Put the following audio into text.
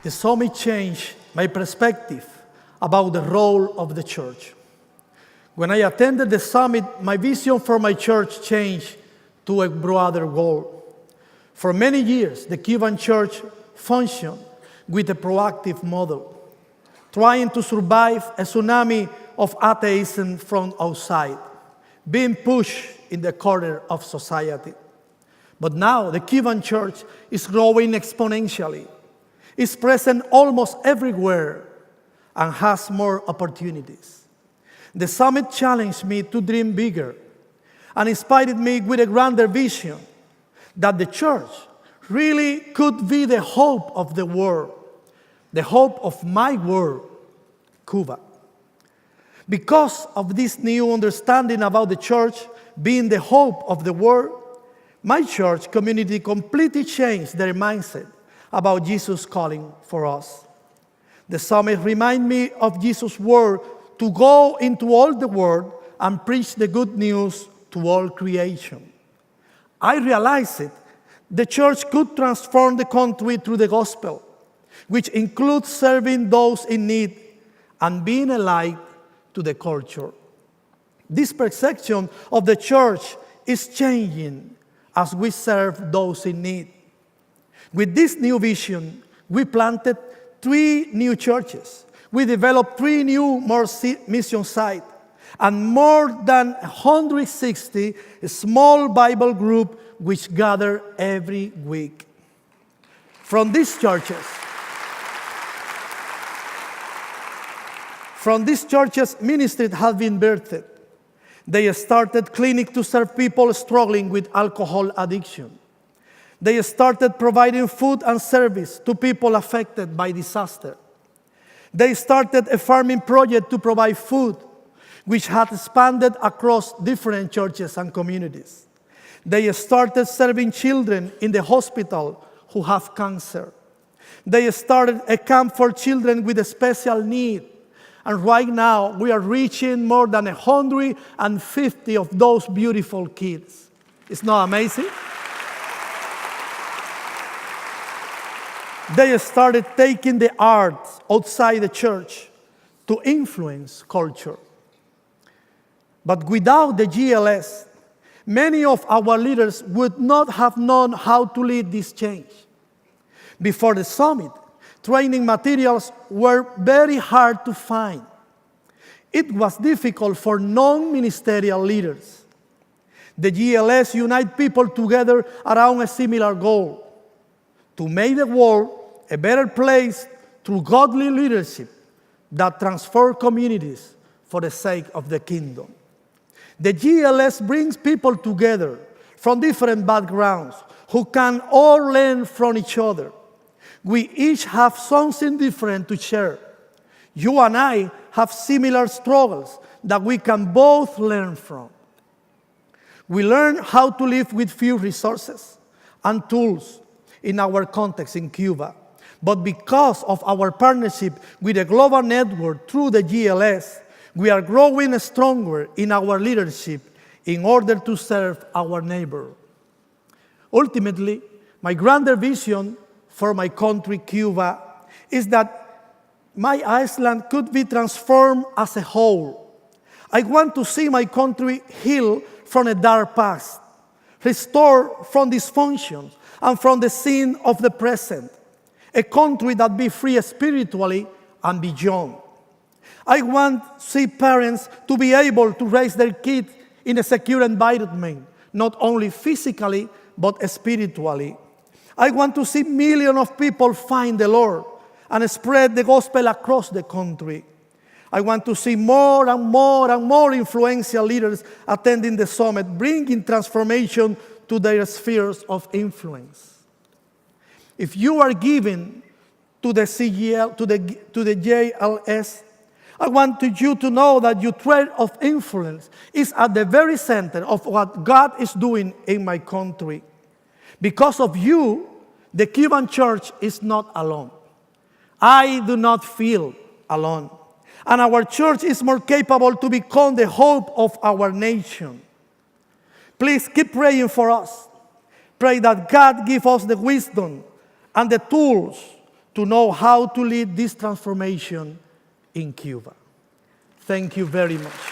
The summit changed my perspective about the role of the church. When I attended the summit, my vision for my church changed to a broader goal. For many years, the Cuban church functioned with a proactive model, trying to survive a tsunami of atheism from outside, being pushed in the corner of society. But now the Cuban church is growing exponentially, is present almost everywhere, and has more opportunities. The summit challenged me to dream bigger and inspired me with a grander vision that the church really could be the hope of the world, the hope of my world, Cuba. Because of this new understanding about the church being the hope of the world, my church community completely changed their mindset about Jesus' calling for us. The summit reminded me of Jesus' word to go into all the world and preach the good news to all creation. I realized the church could transform the country through the gospel, which includes serving those in need and being a light to the culture. This perception of the church is changing as we serve those in need. With this new vision, we planted 3 new churches. We developed 3 new mission sites and more than 160 small Bible groups which gather every week. From these churches, ministries have been birthed. They started clinics to serve people struggling with alcohol addiction. They started providing food and service to people affected by disaster. They started a farming project to provide food, which had expanded across different churches and communities. They started serving children in the hospital who have cancer. They started a camp for children with a special need. And right now, we are reaching more than 150 of those beautiful kids. It's not amazing? They started taking the arts outside the church to influence culture. But without the GLS, many of our leaders would not have known how to lead this change. Before the summit, training materials were very hard to find. It was difficult for non-ministerial leaders. The GLS unite people together around a similar goal: to make the world a better place through godly leadership that transforms communities for the sake of the kingdom. The GLS brings people together from different backgrounds who can all learn from each other. We each have something different to share. You and I have similar struggles that we can both learn from. We learn how to live with few resources and tools in our context in Cuba. But because of our partnership with a global network through the GLS, we are growing stronger in our leadership in order to serve our neighbor. Ultimately, my grander vision for my country, Cuba, is that my island could be transformed as a whole. I want to see my country healed from a dark past, restored from dysfunction, and from the sin of the present. A country that be free spiritually and beyond. I want to see parents to be able to raise their kids in a secure environment, not only physically, but spiritually. I want to see millions of people find the Lord and spread the gospel across the country. I want to see more and more and more influential leaders attending the summit, bringing transformation to their spheres of influence. If you are given to the GLS, I want you to know that your thread of influence is at the very center of what God is doing in my country. Because of you, the Cuban church is not alone. I do not feel alone. And our church is more capable to become the hope of our nation. Please keep praying for us. Pray that God give us the wisdom and the tools to know how to lead this transformation in Cuba. Thank you very much.